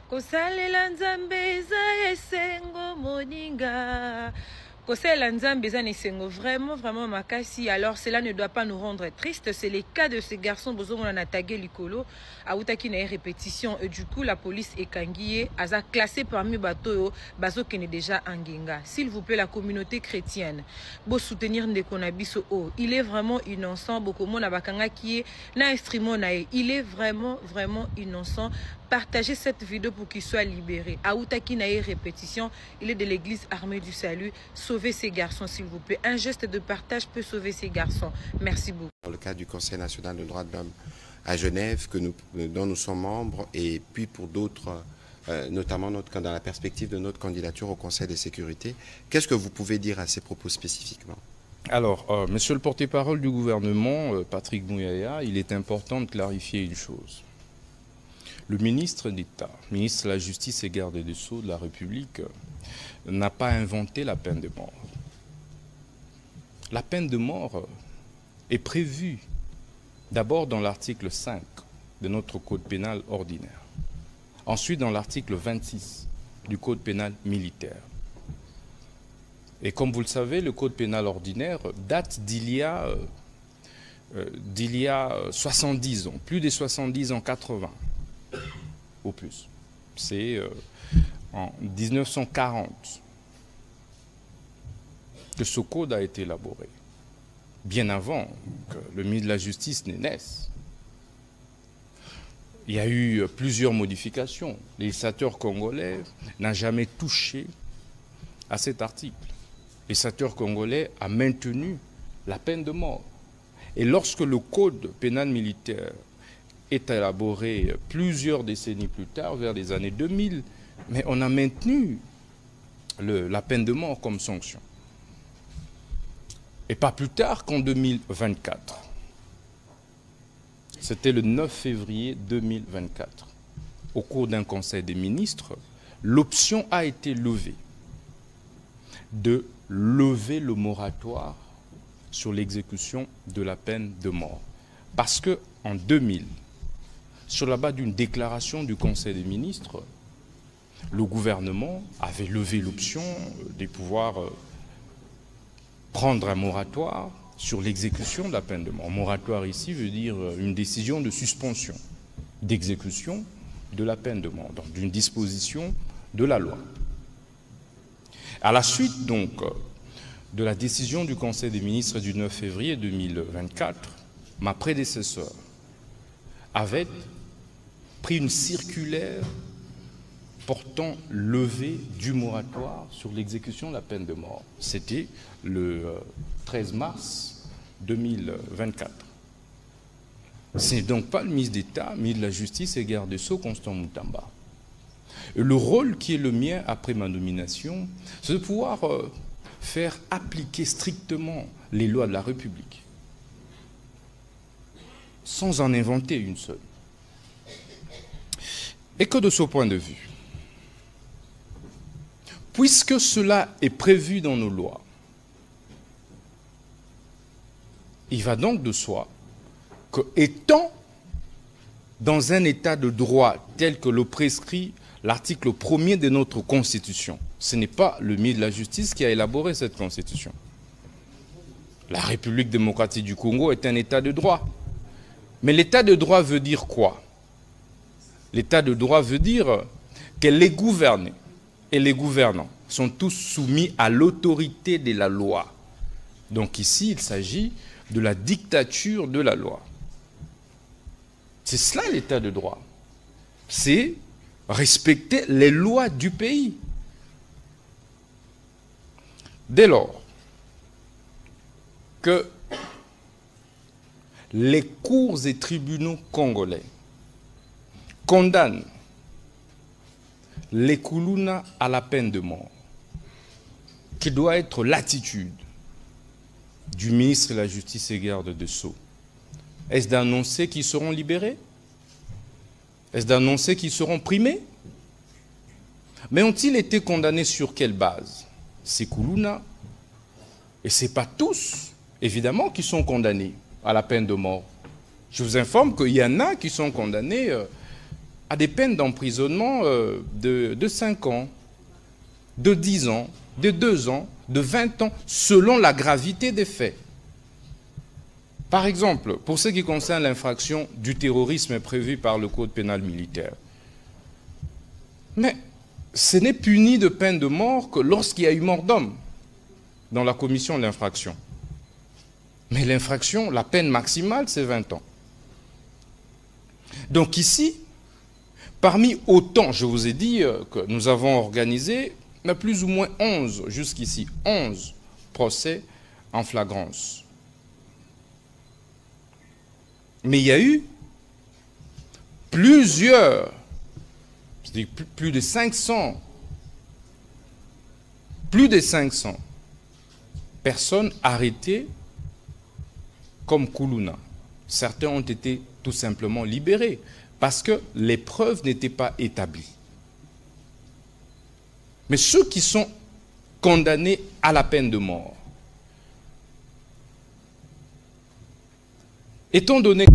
Kosalela nzambe eza esengo moninga. Kosalela nzambe eza esengo vraiment makasi. Alors cela ne doit pas nous rendre tristes. C'est le cas de ce garçon bozongo na tagué likolo autaki na répétition et du coup la police ekangiye aza classé parmi bato bazo kene déjà angenga. S'il vous plaît la communauté chrétienne, bo soutenir ndeko na biso o. Il est vraiment innocent bokomo na bakanga ki na instrument na il est vraiment innocent. Partagez cette vidéo pour qu'il soit libéré. Aoutaki na répétition, il est de l'église armée du salut. Sauvez ces garçons, s'il vous plaît. Un geste de partage peut sauver ces garçons. Merci beaucoup. Dans le cadre du Conseil national des droits de l'homme à Genève, dont nous sommes membres, et puis pour d'autres, notamment dans la perspective de notre candidature au Conseil de sécurité, qu'est-ce que vous pouvez dire à ces propos spécifiquement? Alors, monsieur le porte-parole du gouvernement, Patrick Mouyaya, il est important de clarifier une chose. Le ministre d'État, ministre de la Justice et garde des Sceaux de la République, n'a pas inventé la peine de mort. La peine de mort est prévue d'abord dans l'article 5 de notre Code pénal ordinaire, ensuite dans l'article 26 du Code pénal militaire. Et comme vous le savez, le Code pénal ordinaire date d'il y a 70 ans, plus de 70 ans, 80 au plus. C'est en 1940 que ce code a été élaboré, bien avant que le ministre de la Justice ne naisse. Il y a eu plusieurs modifications. Le législateur congolais n'a jamais touché à cet article. Le législateur congolais a maintenu la peine de mort. Et lorsque le code pénal militaire est élaboré plusieurs décennies plus tard, vers les années 2000, mais on a maintenu la peine de mort comme sanction. Et pas plus tard qu'en 2024. C'était le 9 février 2024. Au cours d'un conseil des ministres, l'option a été levée de lever le moratoire sur l'exécution de la peine de mort. Parce qu'en 2000, sur la base d'une déclaration du Conseil des ministres, le gouvernement avait levé l'option de pouvoir prendre un moratoire sur l'exécution de la peine de mort. Moratoire ici veut dire une décision de suspension d'exécution de la peine de mort, donc d'une disposition de la loi. À la suite donc de la décision du Conseil des ministres du 9 février 2024, ma prédécesseur avait pris une circulaire portant levée du moratoire sur l'exécution de la peine de mort. C'était le 13 mars 2024. Ce n'est donc pas le ministre d'État, ministre de la Justice et garde des Sceaux, Constant Moutamba. Et le rôle qui est le mien après ma nomination, c'est de pouvoir faire appliquer strictement les lois de la République, sans en inventer une seule. Et que de ce point de vue, puisque cela est prévu dans nos lois, il va donc de soi que, étant dans un état de droit tel que le prescrit l'article 1er de notre Constitution, ce n'est pas le ministre de la Justice qui a élaboré cette Constitution. La République démocratique du Congo est un état de droit. Mais l'état de droit veut dire quoi? L'état de droit veut dire que les gouvernés et les gouvernants sont tous soumis à l'autorité de la loi. Donc ici, il s'agit de la dictature de la loi. C'est cela l'état de droit. C'est respecter les lois du pays. Dès lors que les cours et tribunaux congolais condamnent les Kuluna à la peine de mort, qui doit être l'attitude du ministre de la Justice et garde des Sceaux, est-ce d'annoncer qu'ils seront libérés? Est-ce d'annoncer qu'ils seront primés? Mais ont-ils été condamnés sur quelle base? Ces Kuluna, et ce n'est pas tous, évidemment, qui sont condamnés à la peine de mort. Je vous informe qu'il y en a qui sont condamnés à des peines d'emprisonnement de 5 ans, de 10 ans, de 2 ans, de 20 ans, selon la gravité des faits. Par exemple, pour ce qui concerne l'infraction du terrorisme prévue par le Code pénal militaire, mais ce n'est puni de peine de mort que lorsqu'il y a eu mort d'homme dans la commission de l'infraction. Mais l'infraction, la peine maximale, c'est 20 ans. Donc ici, parmi autant, je vous ai dit que nous avons organisé plus ou moins 11, jusqu'ici, 11 procès en flagrance. Mais il y a eu plusieurs, c'est-à-dire plus de 500 personnes arrêtées comme Koulouna. Certains ont été tout simplement libérés parce que les preuves n'étaient pas établies. Mais ceux qui sont condamnés à la peine de mort, étant donné